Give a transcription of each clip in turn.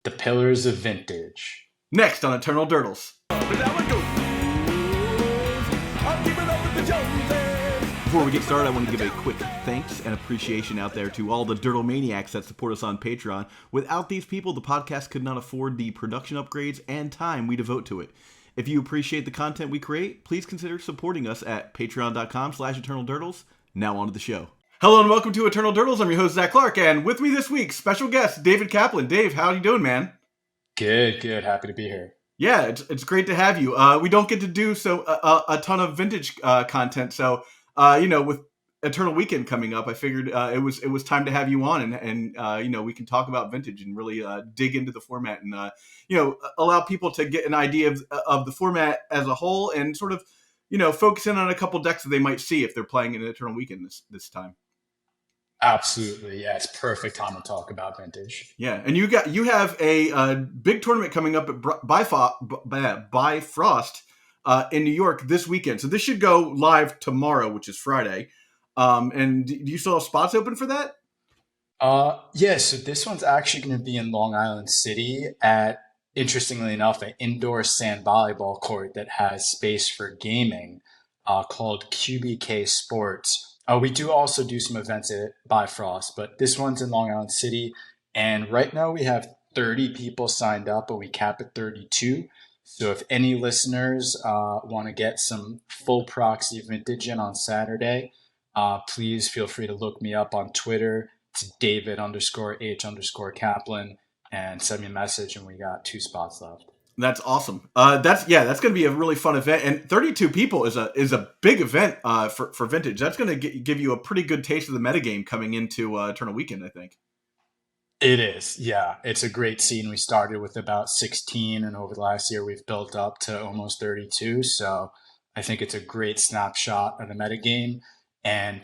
The Pillars of Vintage. Next on Eternal Durdles. Before we get started, I want to give a quick thanks and appreciation out there to all the Durdle Maniacs that support us on Patreon. Without these people, the podcast could not afford the production upgrades and time we devote to it. If you appreciate the content we create, please consider supporting us at patreon.com/EternalDurdles. Now on to the show. Hello and welcome to Eternal Durdles. I'm your host, Zach Clark, and with me this week, special guest, David Kaplan. Dave, how are you doing, man? Good. Happy to be here. Yeah, it's great to have you. We don't get to do a ton of vintage content, so with Eternal Weekend coming up, I figured it was time to have you on, and we can talk about vintage and really dig into the format and allow people to get an idea of the format as a whole and sort of focus in on a couple decks that they might see if they're playing in Eternal Weekend this time. Absolutely, yeah. It's perfect time to talk about vintage. Yeah, and you have a big tournament coming up at Bifrost in New York this weekend. So this should go live tomorrow, which is Friday. And do you still have spots open for that? Yeah. So this one's actually going to be in Long Island City at, interestingly enough, an indoor sand volleyball court that has space for gaming, called QBK Sports. We do also do some events at Bifrost, but this one's in Long Island City. And right now we have 30 people signed up, but we cap at 32. So if any listeners want to get some full proxy vintage in on Saturday, please feel free to look me up on Twitter. It's David_H_Kaplan and send me a message, and we got 2 spots left. That's awesome. That's going to be a really fun event, and 32 people is a big event for vintage. That's going to give you a pretty good taste of the metagame coming into Eternal Weekend, I think. It is, yeah. It's a great scene. We started with about 16, and over the last year we've built up to almost 32. So I think it's a great snapshot of the metagame. And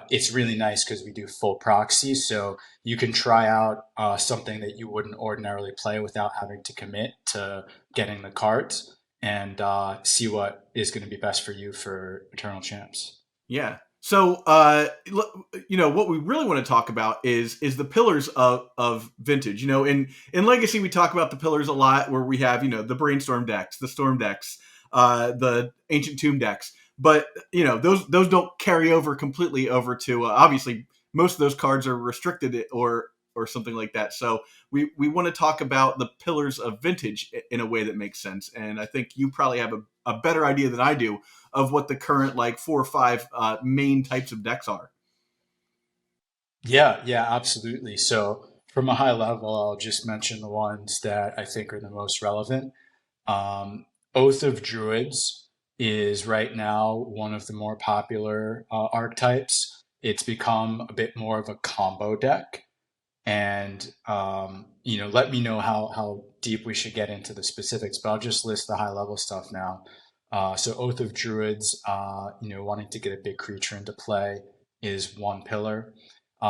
it's really nice because we do full proxy, so you can try out something that you wouldn't ordinarily play without having to commit to getting the cards and see what is going to be best for you for Eternal Champs. Yeah. So, what we really want to talk about is the pillars of vintage. In Legacy, we talk about the pillars a lot, where we have the Brainstorm decks, the Storm decks, the Ancient Tomb decks. But those don't carry over completely over to obviously most of those cards are restricted or something like that. So we want to talk about the pillars of vintage in a way that makes sense. And I think you probably have a better idea than I do of what the current 4 or 5 main types of decks are. Yeah, absolutely. So from a high level, I'll just mention the ones that I think are the most relevant. Oath of Druids is right now one of the more popular archetypes. It's become a bit more of a combo deck. And, let me know how deep we should get into the specifics, but I'll just list the high level stuff now. So Oath of Druids, wanting to get a big creature into play is one pillar.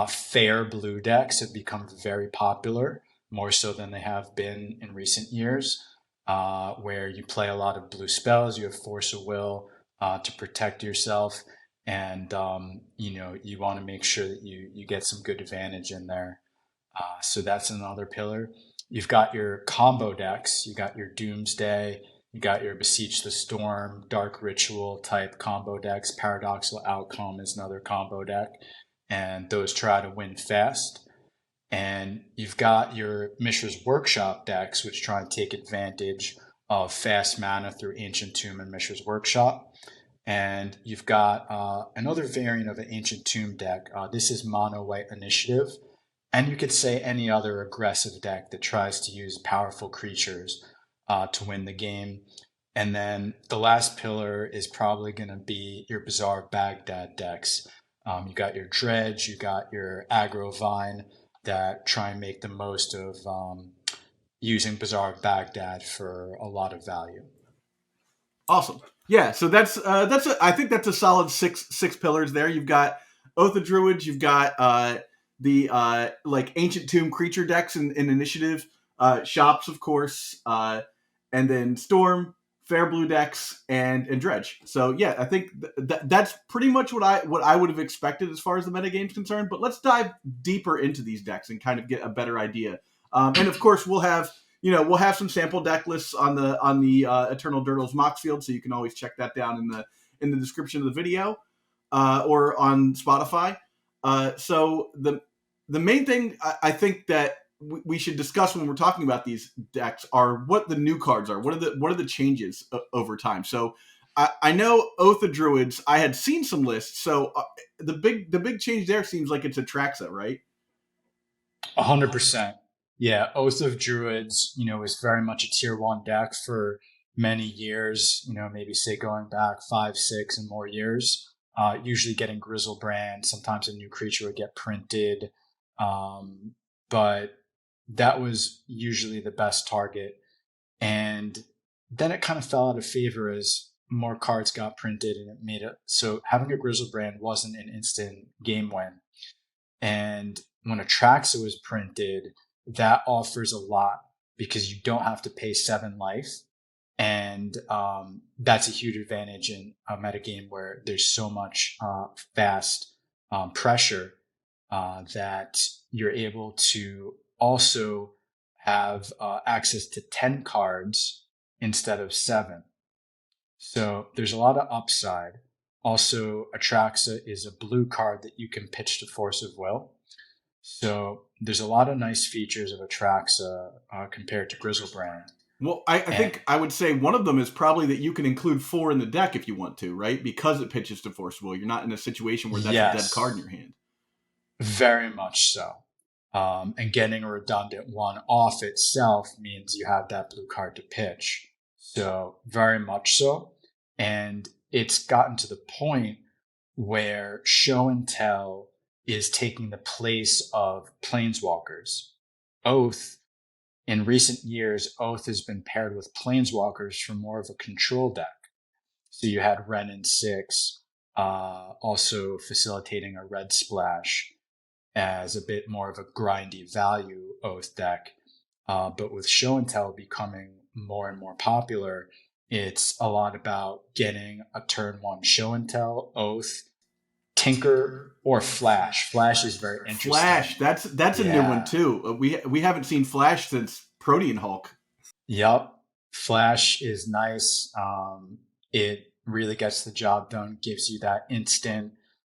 Fair blue decks have become very popular, more so than they have been in recent years. Where you play a lot of blue spells, you have Force of Will to protect yourself, and you want to make sure that you get some good advantage in there. So that's another pillar. You've got your combo decks. You got your Doomsday. You got your Beseech the Storm, Dark Ritual type combo decks. Paradoxical Outcome is another combo deck, and those try to win fast. And you've got your MISHRA'S Workshop decks, which try and take advantage of fast mana through Ancient Tomb and MISHRA'S Workshop. And you've got another variant of an Ancient Tomb deck. This is Mono White Initiative. And you could say any other aggressive deck that tries to use powerful creatures to win the game. And then the last pillar is probably going to be your Bizarre Baghdad decks. You got your Dredge, you got your Aggro Vine, that try and make the most of using Bizarre Baghdad for a lot of value. Awesome. Yeah, so I think that's a solid six pillars there. You've got Oath of Druids, you've got the Ancient Tomb creature decks in initiative, shops, of course, and then Storm, Fair Blue decks, and Dredge. So yeah, I think that's pretty much what I would have expected as far as the metagame's concerned. But let's dive deeper into these decks and kind of get a better idea. And of course, we'll have some sample deck lists on the Eternal Durdles Mox field, so you can always check that down in the description of the video or on Spotify. So the main thing I think that we should discuss when we're talking about these decks are what the new cards are. What are the changes over time? So I know Oath of Druids. I had seen some lists. So the big change there seems like it's Atraxa, right? 100%. Yeah, Oath of Druids, is very much a tier one deck for many years, maybe say going back 5, 6 and more years. Usually getting Grizzlebrand, sometimes a new creature would get printed. But that was usually the best target. And then it kind of fell out of favor as more cards got printed and it made it so having a Grizzlebrand wasn't an instant game win. And when Atraxa was printed, that offers a lot because you don't have to pay 7 life. And that's a huge advantage in a metagame where there's so much fast pressure that you're able to also have access to 10 cards instead of 7. So there's a lot of upside. Also, Atraxa is a blue card that you can pitch to Force of Will. So there's a lot of nice features of Atraxa compared to Grizzlebrand. Well, I think I would say one of them is probably that you can include 4 in the deck if you want to, right? Because it pitches to Force of Will. You're not in a situation where that's a dead card in your hand. Very much so. And getting a redundant one off itself means you have that blue card to pitch. So very much so. And it's gotten to the point where show and tell is taking the place of planeswalkers. Oath, in recent years, Oath has been paired with planeswalkers for more of a control deck. So you had Ren and 6, also facilitating a red splash as a bit more of a grindy value Oath deck. But with show and tell becoming more and more popular, it's a lot about getting a turn 1 show and tell, Oath, Tinker, or Flash. Flash is very interesting. Flash, that's a new one too. We haven't seen Flash since Protean Hulk. Yep, Flash is nice. It really gets the job done. Gives you that instant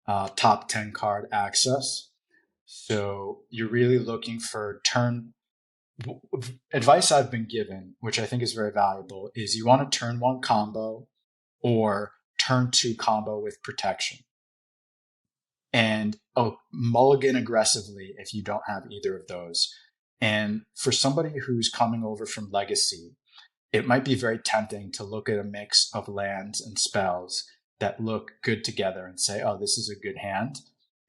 top 10 card access. So you're really looking for advice I've been given, which I think is very valuable, is you want a turn 1 combo or turn 2 combo with protection. And mulligan aggressively if you don't have either of those. And for somebody who's coming over from Legacy, it might be very tempting to look at a mix of lands and spells that look good together and say, oh, this is a good hand.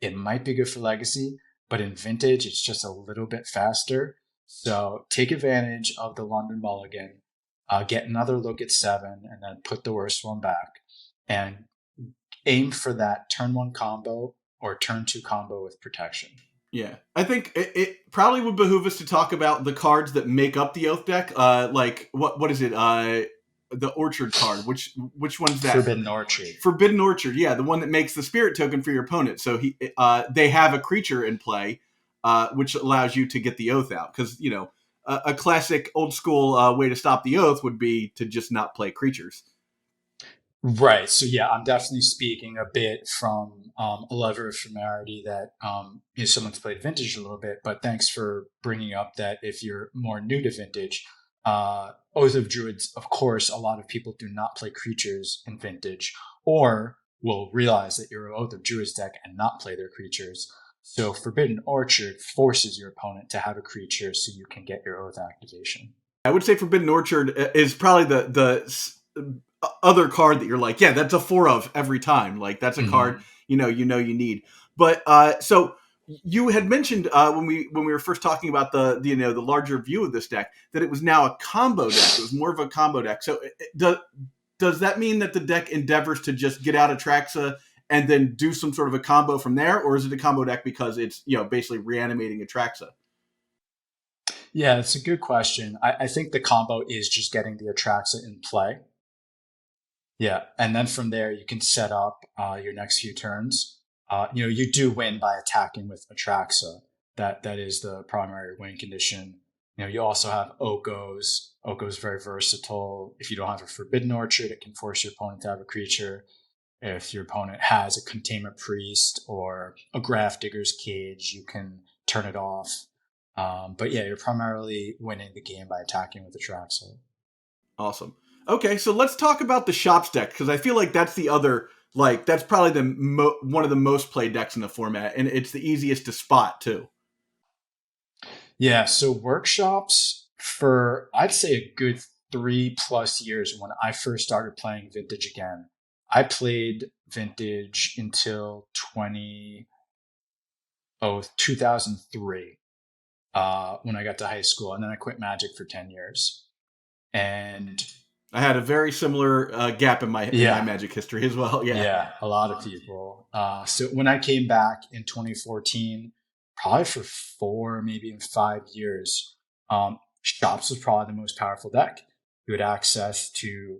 It might be good for Legacy, but in Vintage, it's just a little bit faster. So take advantage of the London mulligan, get another look at 7, and then put the worst one back. And aim for that turn 1 combo or turn 2 combo with protection. Yeah, I think it probably would behoove us to talk about the cards that make up the Oath deck. Like what is it? The Orchard card. Which one's that? Forbidden Orchard. Forbidden Orchard. Yeah, the one that makes the spirit token for your opponent. So they have a creature in play, which allows you to get the Oath out. Because a classic old school way to stop the Oath would be to just not play creatures. Right. So yeah, I'm definitely speaking a bit from a level of familiarity that someone's played Vintage a little bit. But thanks for bringing up that if you're more new to Vintage, Oath of Druids, of course, a lot of people do not play creatures in Vintage, or will realize that you're an Oath of Druids deck and not play their creatures. So Forbidden Orchard forces your opponent to have a creature so you can get your Oath activation. I would say Forbidden Orchard is probably the other card that you're like, yeah, that's a 4 of every time. Like that's a card you need. But so you had mentioned when we were first talking about the larger view of this deck that it was now a combo deck. It was more of a combo deck. So does that mean that the deck endeavors to just get out of Atraxa and then do some sort of a combo from there, or is it a combo deck because it's basically reanimating Atraxa? Yeah, it's a good question. I think the combo is just getting the Atraxa in play. Yeah, and then from there you can set up your next few turns. You do win by attacking with Atraxa. That is the primary win condition. You also have Okos. Oko's very versatile. If you don't have a Forbidden Orchard, it can force your opponent to have a creature. If your opponent has a Containment Priest or a Grafdigger's Cage, you can turn it off. But yeah, you're primarily winning the game by attacking with the Traxler. Awesome. Okay, so let's talk about the Shops deck, because I feel like that's the other, like, that's probably one of the most played decks in the format, and it's the easiest to spot, too. Yeah, so workshops for I'd say a good 3+ years when I first started playing Vintage again. I played Vintage until 2003 when I got to high school, and then I quit Magic for 10 years. And I had a very similar gap in my yeah, Magic history as well. Yeah. yeah, a lot of people. So when I came back in 2014, probably for 4, maybe even 5 years, Shops was probably the most powerful deck. You had access to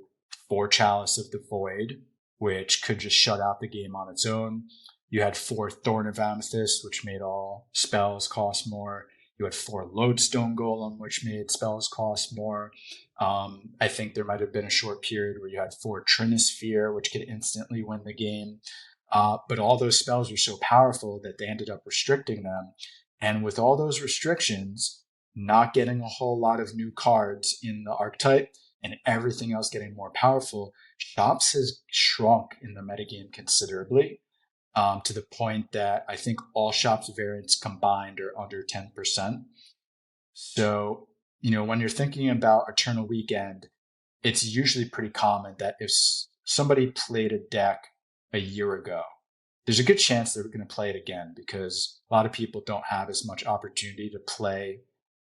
4 Chalice of the Void, which could just shut out the game on its own. You had 4 Thorn of Amethyst, which made all spells cost more. You had 4 Lodestone Golem, which made spells cost more. I think there might have been a short period where you had 4 Trinisphere, which could instantly win the game. But all those spells were so powerful that they ended up restricting them. And with all those restrictions, not getting a whole lot of new cards in the archetype and everything else getting more powerful, Shops has shrunk in the metagame considerably, to the point that I think all Shops variants combined are under 10%. So, when you're thinking about Eternal Weekend, it's usually pretty common that if somebody played a deck a year ago, there's a good chance they're going to play it again because a lot of people don't have as much opportunity to play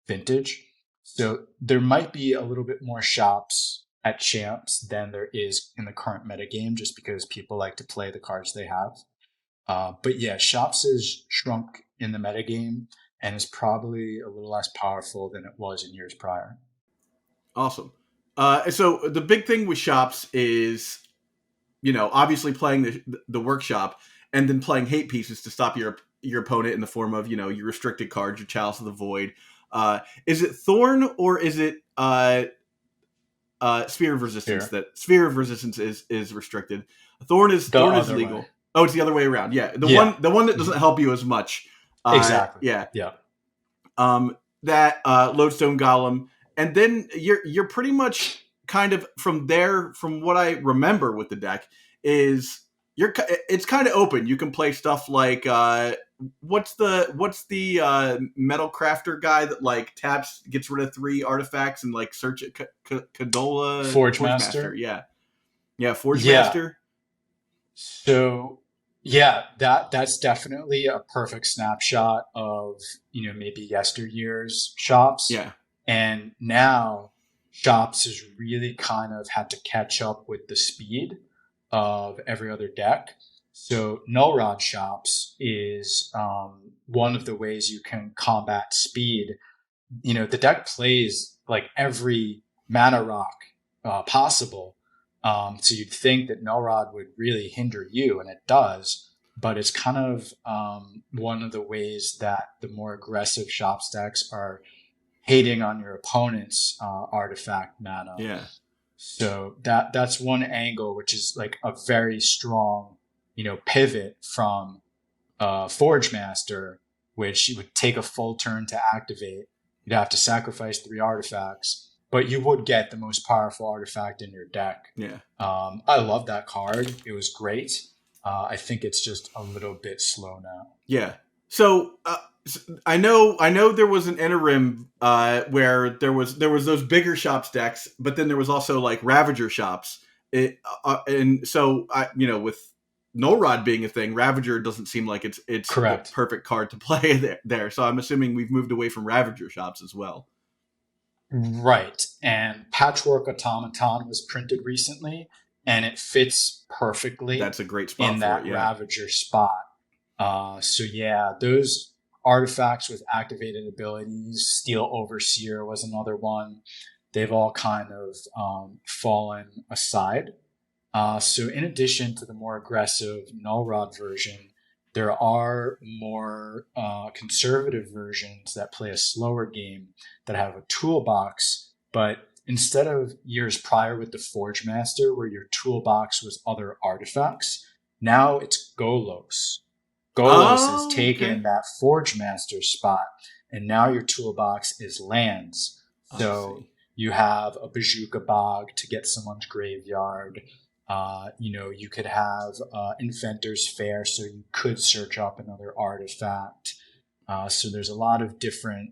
Vintage. So there might be a little bit more Shops at Champs than there is in the current metagame just because people like to play the cards they have. But yeah, Shops has shrunk in the metagame and is probably a little less powerful than it was in years prior. Awesome. So the big thing with Shops is, obviously playing the workshop and then playing hate pieces to stop your opponent in the form of, your restricted cards, your Chalice of the Void. Is it Thorn or is it Sphere of Resistance? Here, That Sphere of Resistance is restricted. Thorn is the Thorn is other legal. way. Oh, it's the other way around. Yeah, Yeah, the one that doesn't help you as much. exactly. Yeah. Yeah. That Lodestone Golem, and then you're pretty much kind of from there. From what I remember with the deck, is it's kind of open. You can play stuff like what's the metal crafter guy that like taps, gets rid of 3 artifacts and like search it. Kadola Forge Master. Yeah, Forge Yeah. Master. So yeah, that's definitely a perfect snapshot of, maybe yesteryear's Shops. Yeah. And now Shops has really kind of had to catch up with the speed of every other deck. So Null Rod Shops is one of the ways you can combat speed. The deck plays like every mana rock possible. So you'd think that Null Rod would really hinder you, and it does. But it's kind of one of the ways that the more aggressive Shops decks are hating on your opponent's artifact mana. Yeah. So that's one angle, which is like a very strong, pivot from Forge Master, which you would take a full turn to activate. You'd have to sacrifice 3 artifacts, but you would get the most powerful artifact in your deck. Yeah. I love that card. It was great. I think it's just a little bit slow now. Yeah. So I know there was an interim where there was those bigger Shops decks, but then there was also like Ravager Shops. And so with Null Rod being a thing, Ravager doesn't seem like it's Correct. the perfect card to play there. So I'm assuming we've moved away from Ravager Shops as well. Right. And Patchwork Automaton was printed recently, and it fits perfectly. That's a great spot in that Ravager spot. So yeah, those artifacts with activated abilities, Steel Overseer was another one. They've all kind of fallen aside. So in addition to the more aggressive Null Rod version, There are more conservative versions that play a slower game that have a toolbox, but instead of years prior with the Forge Master, where your toolbox was other artifacts, now it's Golos. Golos has Oh, taken okay. that Forge Master spot, and now your toolbox is lands. I So see. you have a Bazooka Bog to get someone's graveyard. You could have Inventor's Fair, so you could search up another artifact. So there's a lot of different,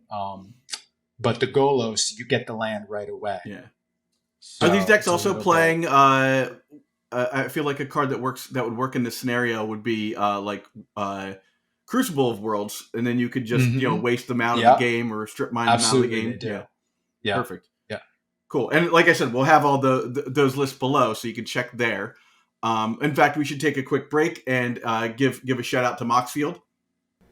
but the Golos, you get the land right away. Yeah. Are these So decks it's a also little bit. playing? I feel like a card that would work in this scenario would be Crucible of Worlds, and then you could just Hmm. waste them out of the Yeah, game or strip mine them out of the absolutely, they game. do. Yeah, Yeah, perfect. yeah. Cool. And like I said, we'll have all those lists below, so you can check there. In fact, we should take a quick break and give a shout out to Moxfield.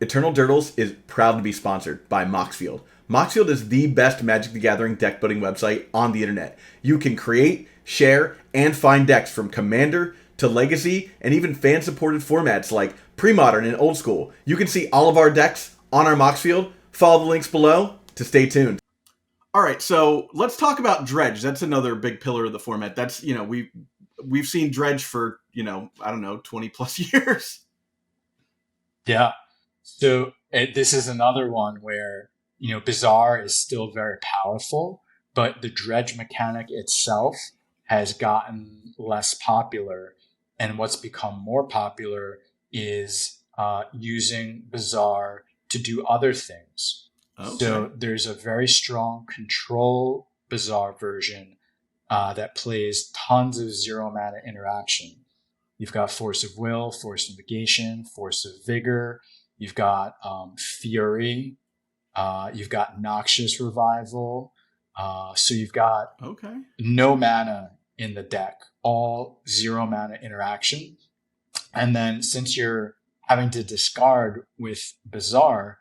Eternal Durdles is proud to be sponsored by Moxfield. Moxfield is the best Magic the Gathering deck building website on the internet. You can create, share, and find decks from Commander to Legacy and even fan-supported formats like Pre-Modern and Old School. You can see all of our decks on our Moxfield. Follow the links below to stay tuned. All right, so let's talk about Dredge. That's another big pillar of the format. That's we've seen Dredge for I don't know 20 plus years. Yeah. So this is another one where, Bizarre is still very powerful, but the dredge mechanic itself has gotten less popular. And what's become more popular is using Bizarre to do other things. Okay, So there's a very strong control Bizarre version that plays tons of zero mana interaction. You've got Force of Will, Force of Negation, Force of Vigor. You've got Fury. You've got Noxious Revival. So you've got okay. no mana in the deck, all zero mana interaction. And then since you're having to discard with Bizarre,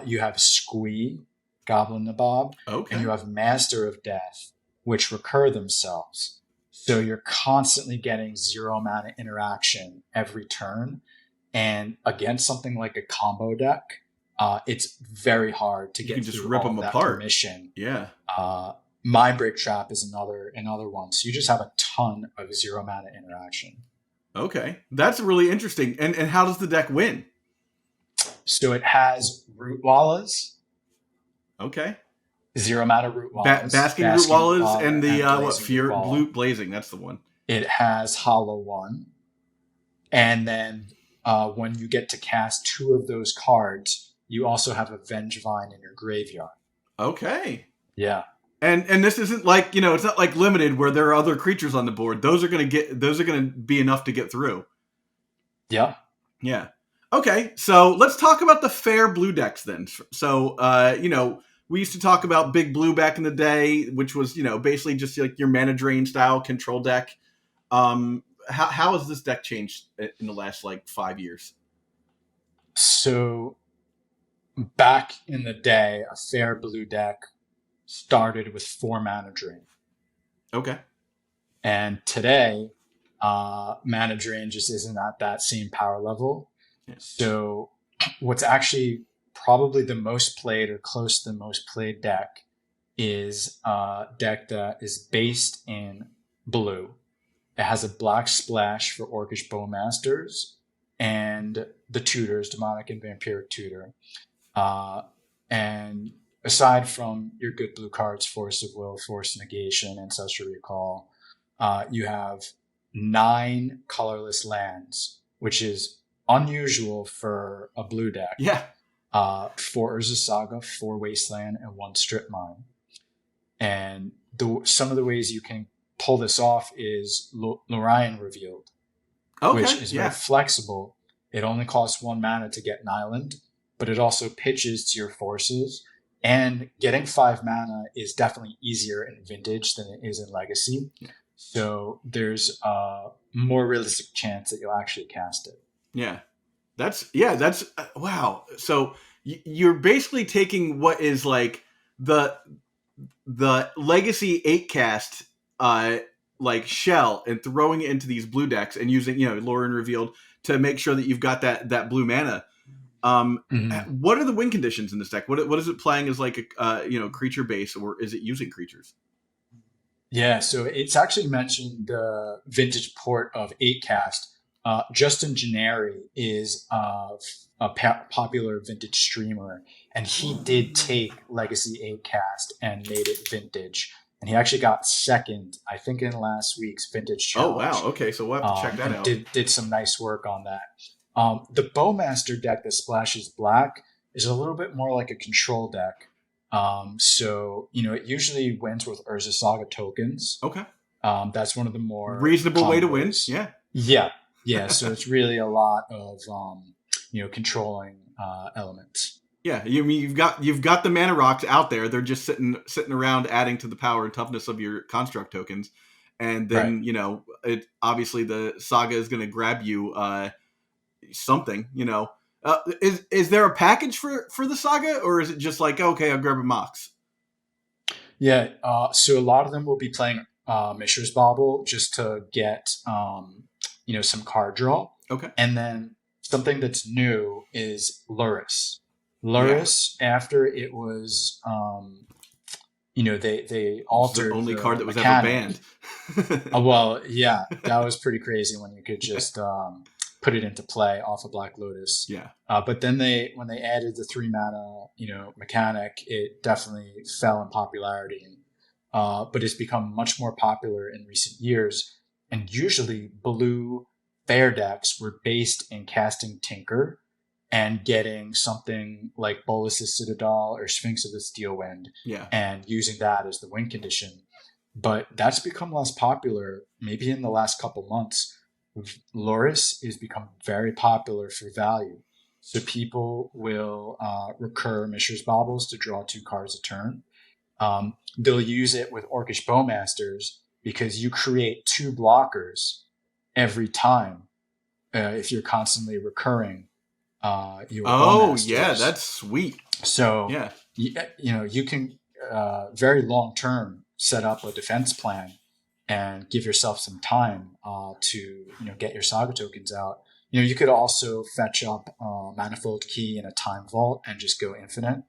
you have Squee, Goblin Nabob, and Okay. you have Master of Death, which recur themselves. So you're constantly getting zero mana interaction every turn. And against something like a combo deck, it's very hard to You can get just through rip all them of that apart. permission. Yeah. Uh, Mind Break Trap is another one. So you just have a ton of zero mana interaction. Okay. That's really interesting. And how does the deck win? So it has Root Wallas, Okay. zero mana Root Wallas, Basking Root Basking Root Wallas Walla, and the and Blazing Root Fear Walla. Blue Blazing. That's the one. It has Hollow One, and then when you get to cast two of those cards, you also have a Vengevine in your graveyard. Okay. Yeah, And this isn't like it's not like limited where there are other creatures on the board. Those are gonna be enough to get through. yeah. Yeah. Okay, so let's talk about the fair blue decks then. So, we used to talk about big blue back in the day, which was, basically just like your mana drain style control deck. How has this deck changed in the last like 5 years? So back in the day, a fair blue deck started with four mana drain, Okay. and today, mana drain just isn't at that same power level. Yeah. So what's actually probably the most played or close to the most played deck is a deck that is based in blue. It has a black splash for Orcish Bowmasters and the tutors, Demonic and Vampiric Tutor. And aside from your good blue cards, Force of Will, Force Negation, Ancestral Recall, you have 9 colorless lands, which is unusual for a blue deck. Yeah. 4 Urza Saga, 4 Wasteland, and 1 Strip Mine. And some of the ways you can pull this off is Lorien Revealed, Okay. which is very flexible. It only costs 1 mana to get an island, but it also pitches to your forces. And getting 5 mana is definitely easier in Vintage than it is in Legacy. Yeah. So there's a more realistic chance that you'll actually cast it. Yeah. That's wow. So you're basically taking what is like the legacy 8 cast like shell and throwing it into these blue decks and using, lore and revealed to make sure that you've got that blue mana. Mhm. What are the win conditions in this deck? What is it playing as, like a creature base, or is it using creatures? Yeah, so it's actually mentioned the vintage port of 8cast. Justin Gennari is a popular vintage streamer, and he did take Legacy 8cast and made it vintage. And he actually got second, I think, in last week's vintage Oh wow, challenge, okay, so we'll have to check that and out. did some nice work on that. The Bowmaster deck that splashes black is a little bit more like a control deck. So it usually wins with Urza Saga tokens. Okay, That's one of the more reasonable way to win. combos. Yeah. Yeah, yeah. So it's really a lot of controlling elements. Yeah, you've got the mana rocks out there. They're just sitting around, adding to the power and toughness of your construct tokens, and Right. then it obviously the saga is going to grab you something. Is there a package for the saga, or is it just like, okay, I'll grab a Mox? Yeah. So a lot of them will be playing Mishra's Bauble just to get some card draw, Okay, and then something that's new is Luris. yeah, Luris, after it was they it's the altered only card the that was ever mechanic. banned. Well, yeah, that was pretty crazy when you could just put it into play off of Black Lotus. Yeah, But then when they added the 3 mana, mechanic, it definitely fell in popularity. But it's become much more popular in recent years. And usually, blue fair decks were based in casting Tinker and getting something like Bolus's Citadel or Sphinx of the Steel Wind yeah. and using that as the win condition. But that's become less popular maybe in the last couple months. Loris has become very popular for value. So people will recur Mishra's Baubles to draw 2 cards a turn. They'll use it with Orcish Bowmasters because you create 2 blockers every time if you're constantly recurring your Oh yeah, Bowmasters. that's sweet. So Yeah, you can very long term set up a defense plan and give yourself some time to get your saga tokens out. You could also fetch up Manifold Key in a Time Vault and just go infinite.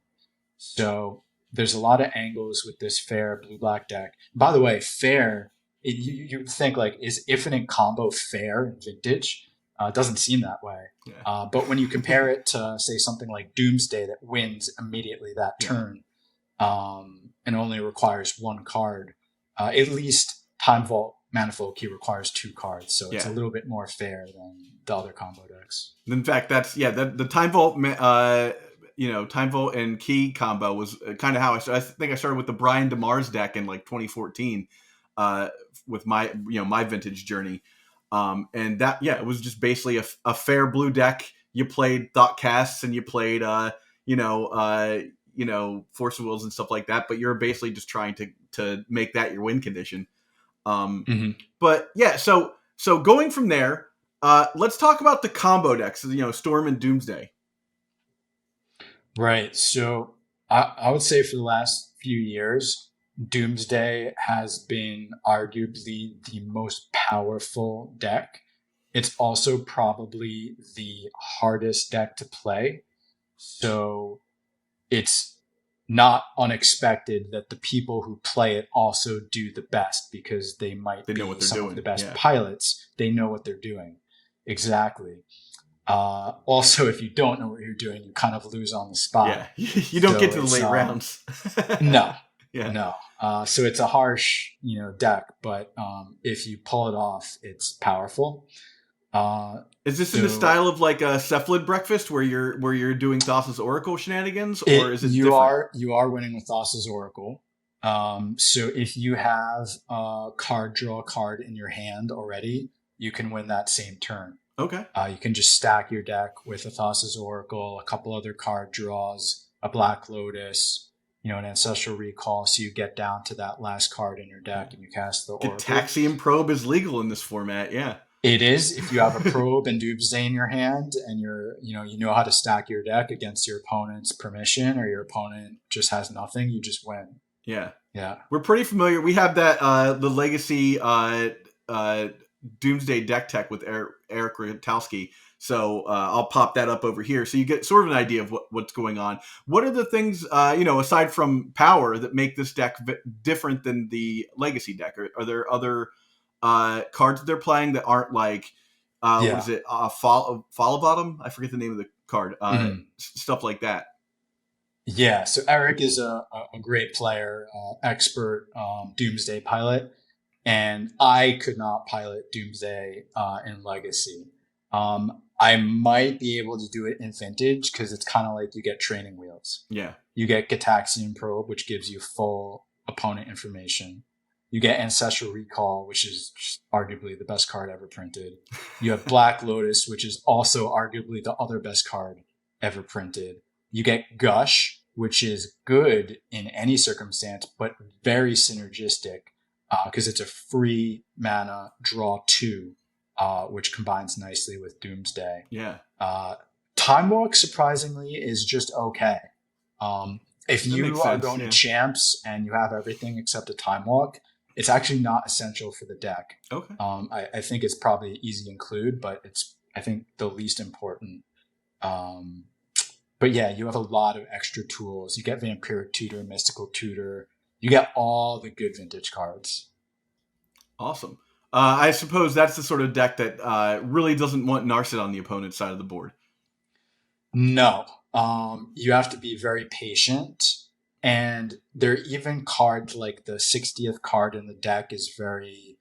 So there's a lot of angles with this fair blue-black deck. By the way, fair, you think like, is infinite combo fair in Vintage? It doesn't seem that way. yeah. But when you compare it to, say, something like Doomsday that wins immediately that Yeah. turn and only requires 1 card, at least Time Vault Manifold Key requires 2 cards. So it's a little bit more fair than the other combo decks. In fact, that's the Time Vault. Time Vault and Key combo was kind of how I started. I think I started with the Brian DeMars deck in like 2014 with my my vintage journey. And that, it was just basically a fair blue deck. You played Thought Casts and you played, Force of Wills and stuff like that. But you're basically just trying to make that your win condition. Mm-hmm. But yeah, so going from there, let's talk about the combo decks. Storm and Doomsday. Right. So I would say for the last few years, Doomsday has been arguably the most powerful deck. It's also probably the hardest deck to play. So it's not unexpected that the people who play it also do the best because they might They know be what they're some doing. of the best Yeah. pilots. They know what they're doing. Exactly. Also, if you don't know what you're doing, you kind of lose on the spot. Yeah, you don't So get to the it's, late rounds. No, Yeah. no. So it's a harsh, deck, but if you pull it off, it's powerful. Is this in the So style of like a Cephalid Breakfast, where you're doing Thassa's Oracle shenanigans, or it is it you different? are winning with Thassa's Oracle. So if you have a draw card in your hand already, you can win that same turn. Okay. You can just stack your deck with a Thassa's Oracle, a couple other card draws, a Black Lotus, an Ancestral Recall, so you get down to that last card in your deck and you cast the Oracle. Gitaxian Probe is legal in this format, yeah. It is, if you have a Probe and Doomsday in your hand and you know how to stack your deck against your opponent's permission, or your opponent just has nothing, you just win. Yeah. Yeah. We're pretty familiar. We have that the legacy uh, Doomsday deck tech with Eric Rotowski. So I'll pop that up over here, so you get sort of an idea of what's going on. What are the things aside from power that make this deck different than the legacy deck? Are there other cards that they're playing that aren't like what is Yeah. it? Follow bottom? I forget the name of the card. Mhm. Stuff like that. Yeah, so Eric is a great player, expert Doomsday pilot, and I could not pilot Doomsday in Legacy. I might be able to do it in Vintage because it's kind of like you get training wheels. Yeah. You get Gataxian Probe, which gives you full opponent information. You get Ancestral Recall, which is arguably the best card ever printed. You have Black Lotus, which is also arguably the other best card ever printed. You get Gush, which is good in any circumstance, but very synergistic because it's a free mana draw two, which combines nicely with Doomsday. Yeah. Time Walk, surprisingly, is just okay. If That makes you are sense. going to Yeah. champs and you have everything except a Time Walk, it's actually not essential for the deck. Okay. I think it's probably easy to include, but it's, I think, the least important. But yeah, you have a lot of extra tools. You get Vampiric Tutor, Mystical Tutor. You get all the good vintage cards. Awesome. I suppose that's the sort of deck that really doesn't want Narset on the opponent's side of the board. No, you have to be very patient. And there are even cards like the 60th card in the deck is very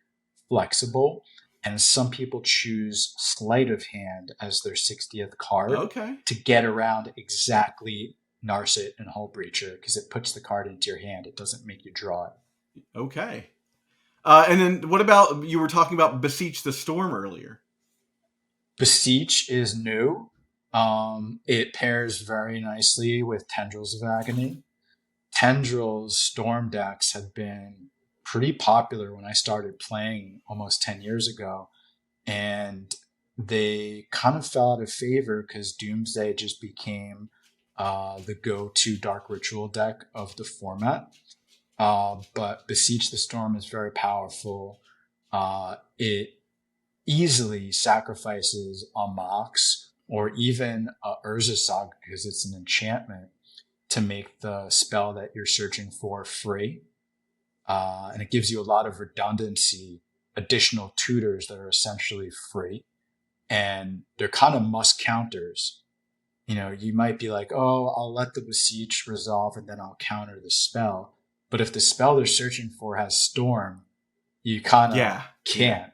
flexible. And some people choose Sleight of Hand as their 60th card Okay. to get around exactly Narset and Hull Breacher because it puts the card into your hand. It doesn't make you draw it. Okay. And then what about, you were talking about Beseech the Storm earlier. Beseech is new. It pairs very nicely with Tendrils of Agony. Tendrils Storm decks have been pretty popular when I started playing almost 10 years ago. And they kind of fell out of favor because Doomsday just became the go-to Dark Ritual deck of the format. But Beseech the Storm is very powerful. It easily sacrifices a Mox or even a Urza Saga because it's an enchantment to make the spell that you're searching for free. And it gives you a lot of redundancy, additional tutors that are essentially free. And they're kind of must counters. You know, you might be like, oh, I'll let the Beseech resolve and then I'll counter the spell. But if the spell they're searching for has Storm, you kind of can't.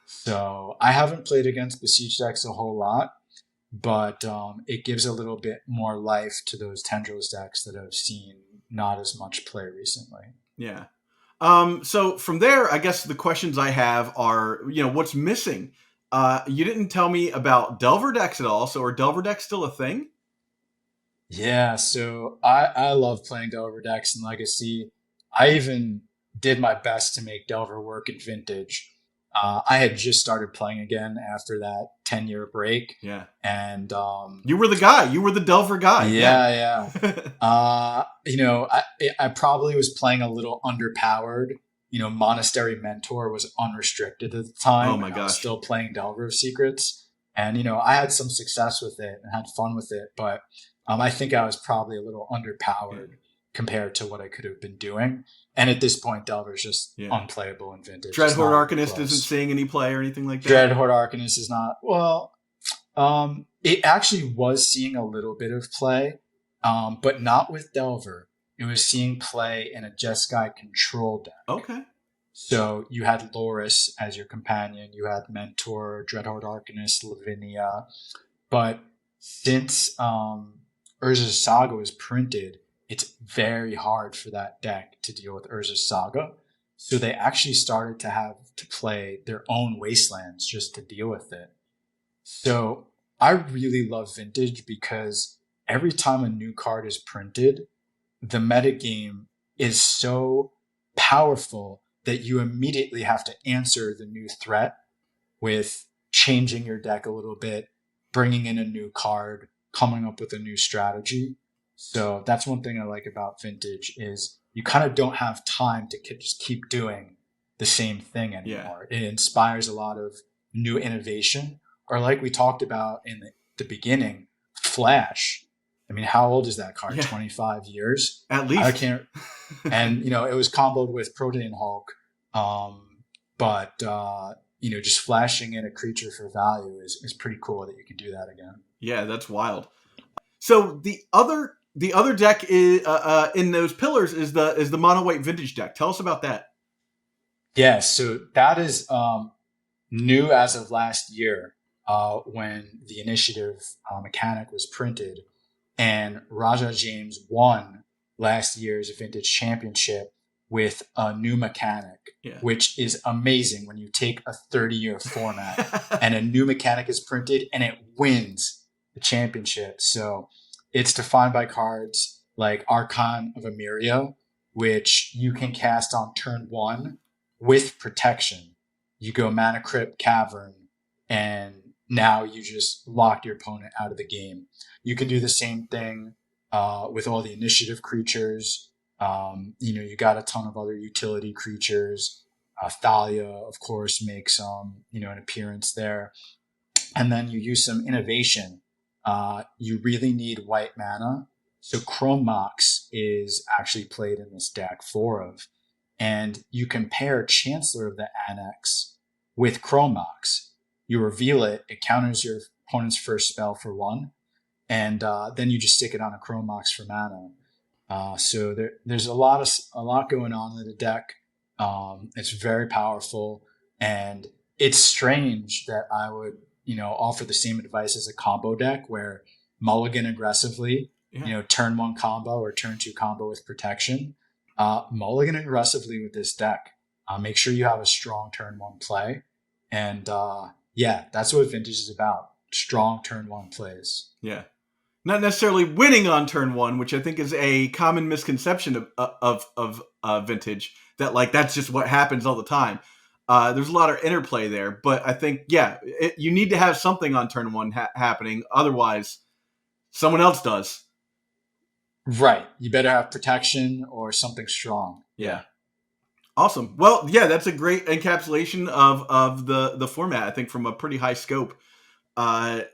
So I haven't played against Beseech decks a whole lot, but it gives a little bit more life to those Tendrils decks that have seen not as much play recently. Yeah. So from there, I guess the questions I have are, what's missing? You didn't tell me about Delver decks at all. So are Delver decks still a thing? Yeah, so I love playing Delver decks in Legacy. I even did my best to make Delver work in Vintage. I had just started playing again after that 10-year break. Yeah. And you were the guy. You were the Delver guy. Yeah. I probably was playing a little underpowered. Monastery Mentor was unrestricted at the time. Oh my and gosh. I was still playing Delver of Secrets. And, I had some success with it and had fun with it. But I think I was probably a little underpowered compared to what I could have been doing. And at this point, Delver's just unplayable in Vintage. Dreadhorde Arcanist isn't seeing any play or anything like that? Dreadhorde Arcanist is not. Well, it actually was seeing a little bit of play, but not with Delver. It was seeing play in a Jeskai control deck. Okay. So you had Loris as your companion. You had Mentor, Dreadhorde Arcanist, Lavinia. But since Urza's Saga was printed, it's very hard for that deck to deal with Urza's Saga. So they actually started to have to play their own Wastelands just to deal with it. So I really love Vintage because every time a new card is printed, the metagame is so powerful that you immediately have to answer the new threat with changing your deck a little bit, bringing in a new card, coming up with a new strategy. So that's one thing I like about Vintage is you kind of don't have time to just keep doing the same thing anymore. It inspires a lot of new innovation, or like we talked about in the beginning, Flash. I mean, how old is that card? 25 years? At least. I can't. And, it was comboed with Protean Hulk. But just flashing in a creature for value is pretty cool that you can do that again. Yeah, that's wild. So the other deck is in those pillars is the mono white vintage deck. Tell us about that. Yeah, so that is new as of last year when the initiative mechanic was printed, and Raja James won last year's vintage championship with a new mechanic, which is amazing when you take a 30-year format and a new mechanic is printed and it wins the championship. So it's defined by cards like Archon of Emiria, which you can cast on turn 1 with protection. You go Mana Crypt Cavern, and now you just lock your opponent out of the game. You can do the same thing with all the initiative creatures. You got a ton of other utility creatures. Thalia, of course, makes an appearance there. And then you use some innovation. You really need white mana. So Chrome Mox is actually played in this deck, 4 of. And you can pair Chancellor of the Annex with Chrome Mox. You reveal it, it counters your opponent's first spell for 1. And then you just stick it on a Chrome Mox for mana. So there's a lot going on in the deck. It's very powerful, and it's strange that I would, offer the same advice as a combo deck where mulligan aggressively, turn 1 combo or turn 2 combo with protection. Mulligan aggressively with this deck. Make sure you have a strong turn 1 play, and that's what Vintage is about. Strong turn 1 plays. Yeah. Not necessarily winning on turn 1, which I think is a common misconception of Vintage, that that's just what happens all the time. There's a lot of interplay there, but I think, you need to have something on turn 1 happening. Otherwise, someone else does. Right. You better have protection or something strong. Yeah. Awesome. Well, that's a great encapsulation of the format, I think, from a pretty high scope. One,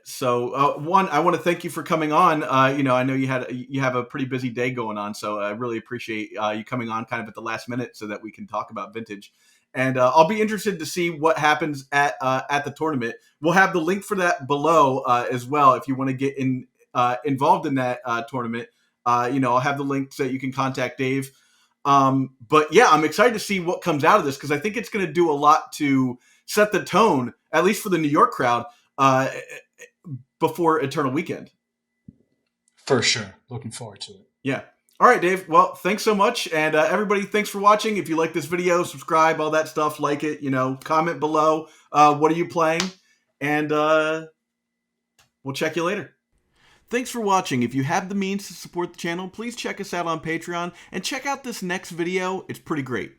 I want to thank you for coming on. I know you have a pretty busy day going on, so I really appreciate you coming on kind of at the last minute so that we can talk about Vintage. And I'll be interested to see what happens at the tournament. We'll have the link for that below as well if you want to get involved in that tournament. I'll have the link so that you can contact Dave. But I'm excited to see what comes out of this, because I think it's going to do a lot to set the tone, at least for the New York crowd, before Eternal Weekend. For sure. Looking forward to it. Yeah. All right, Dave. Well, thanks so much. And everybody, thanks for watching. If you like this video, subscribe, all that stuff, like it, comment below. What are you playing? And we'll check you later. Thanks for watching. If you have the means to support the channel, please check us out on Patreon and check out this next video. It's pretty great.